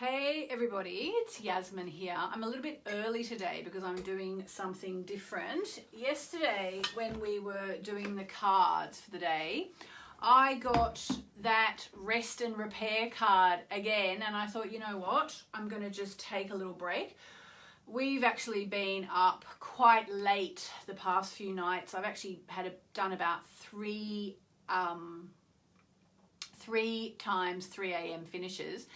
Hey everybody, it's Yasmin here. I'm a little bit early today because I'm doing something different. Yesterday when we were doing the cards for the day, I got that rest and repair card again and I thought, you know what, I'm going to just take a little break. We've actually been up quite late the past few nights. I've actually done about three times 3 a.m. finishes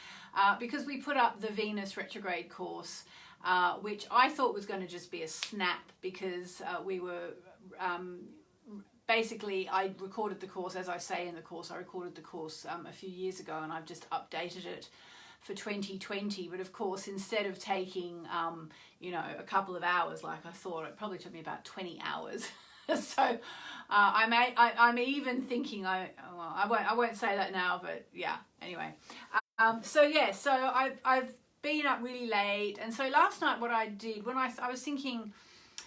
because we put up the Venus retrograde course, which I thought was going to just be a snap because we were basically, I recorded the course, as I say in the course, I recorded the course a few years ago and I've just updated it for 2020. But of course, instead of taking, you know, a couple of hours like I thought, it probably took me about 20 hours. So I'm even thinking, I won't say that now, but yeah, anyway. So I've been up really late. And so last night what I did, when I was thinking,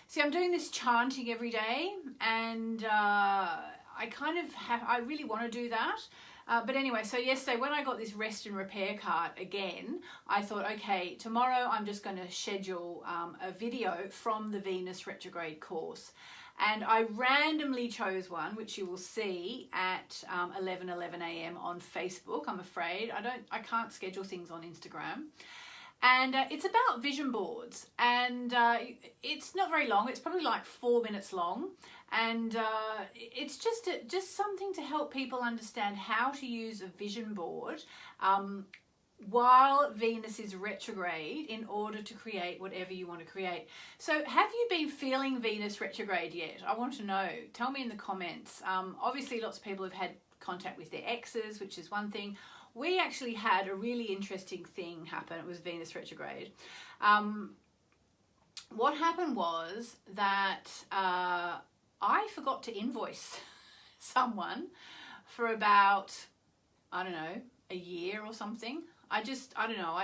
see, I'm doing this chanting every day and I really want to do that. But anyway, so yesterday when I got this rest and repair card again, I thought, okay, tomorrow I'm just going to schedule a video from the Venus retrograde course. And I randomly chose one, which you will see at 11:11 a.m. on Facebook. I'm afraid I can't schedule things on Instagram. And it's about vision boards, and it's not very long. It's probably like 4 minutes long, and it's just something to help people understand how to use a vision board while Venus is retrograde in order to create whatever you want to create. So have you been feeling Venus retrograde yet? I want to know. Tell me in the comments. Obviously lots of people have had contact with their exes, which is one thing. We actually had a really interesting thing happen. It was Venus retrograde. What happened was that I forgot to invoice someone for about, I don't know, a year or something. I don't know,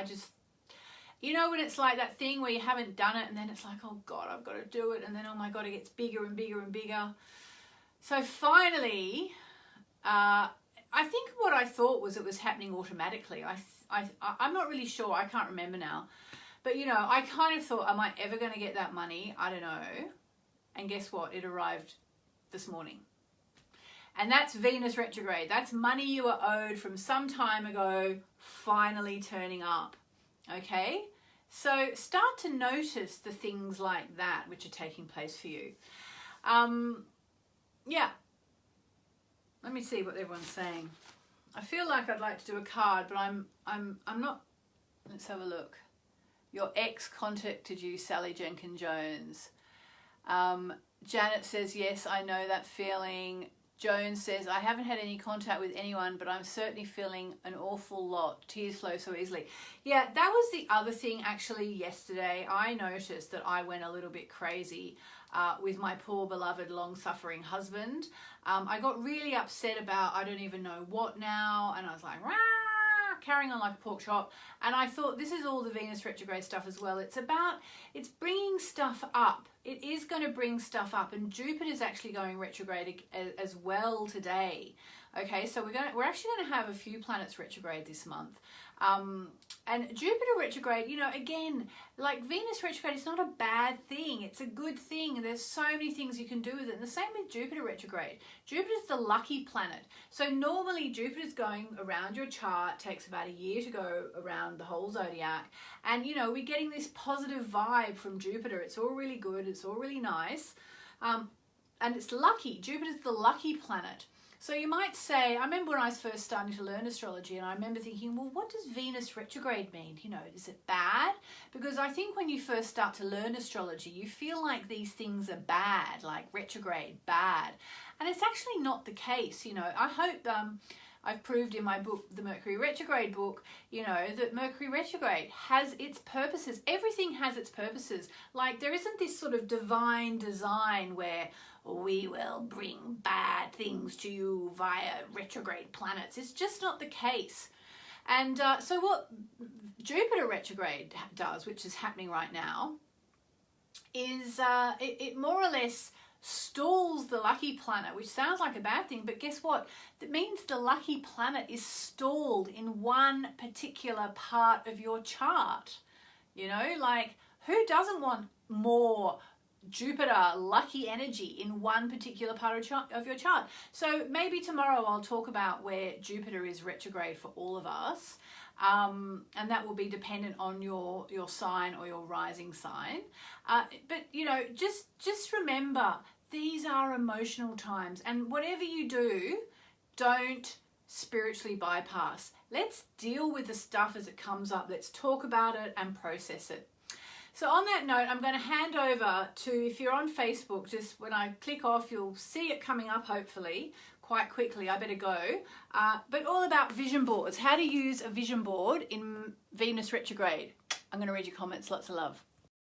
you know when it's like that thing where you haven't done it and then it's like, oh God, I've got to do it. And then, oh my God, it gets bigger and bigger and bigger. So finally, I think what I thought was it was happening automatically. I'm not really sure. I can't remember now. But, you know, I kind of thought, am I ever going to get that money? I don't know. And guess what? It arrived this morning. And that's Venus retrograde. That's money you were owed from some time ago, finally turning up. Okay? So start to notice the things like that which are taking place for you. Yeah. Let me see what everyone's saying. I feel like I'd like to do a card, but I'm not. Let's have a look. Your ex contacted you, Sally Jenkins Jones. Janet says, yes, I know that feeling. Jones says, I haven't had any contact with anyone, but I'm certainly feeling an awful lot. Tears flow so easily. Yeah, that was the other thing actually yesterday. I noticed that I went a little bit crazy with my poor beloved long-suffering husband. I got really upset about I don't even know what now, and I was like, rah, carrying on like a pork chop. And I thought, this is all the Venus retrograde stuff as well. It's bringing stuff up. It is going to bring stuff up, and Jupiter's actually going retrograde as well today. Okay, so we're actually going to have a few planets retrograde this month. And Jupiter retrograde, you know, again, like Venus retrograde is not a bad thing. It's a good thing. There's so many things you can do with it. And the same with Jupiter retrograde. Jupiter's the lucky planet. So normally Jupiter's going around your chart, takes about a year to go around the whole zodiac. And, you know, we're getting this positive vibe from Jupiter. It's all really good. It's all really nice. And it's lucky. Jupiter's the lucky planet. So you might say, I remember when I was first starting to learn astrology, and I remember thinking, well, what does Venus retrograde mean? You know, is it bad? Because I think when you first start to learn astrology, you feel like these things are bad, like retrograde, bad. And it's actually not the case. You know, I hope I've proved in my book, the Mercury retrograde book, you know, that Mercury retrograde has its purposes. Everything has its purposes. Like there isn't this sort of divine design where we will bring bad things to you via retrograde planets. It's just not the case. And so what Jupiter retrograde does, which is happening right now, is it more or less stalls the lucky planet, which sounds like a bad thing, but guess what? That means the lucky planet is stalled in one particular part of your chart. You know, like, who doesn't want more Jupiter lucky energy in one particular part of your chart? So maybe tomorrow I'll talk about where Jupiter is retrograde for all of us, and that will be dependent on your sign or your rising sign. But you know, just remember, these are emotional times, and whatever you do, don't spiritually bypass. Let's deal with the stuff as it comes up. Let's talk about it and process it. So on that note, I'm going to hand over to, if you're on Facebook, just when I click off, you'll see it coming up hopefully quite quickly. I better go. But all about vision boards, how to use a vision board in Venus retrograde. I'm going to read your comments. Lots of love.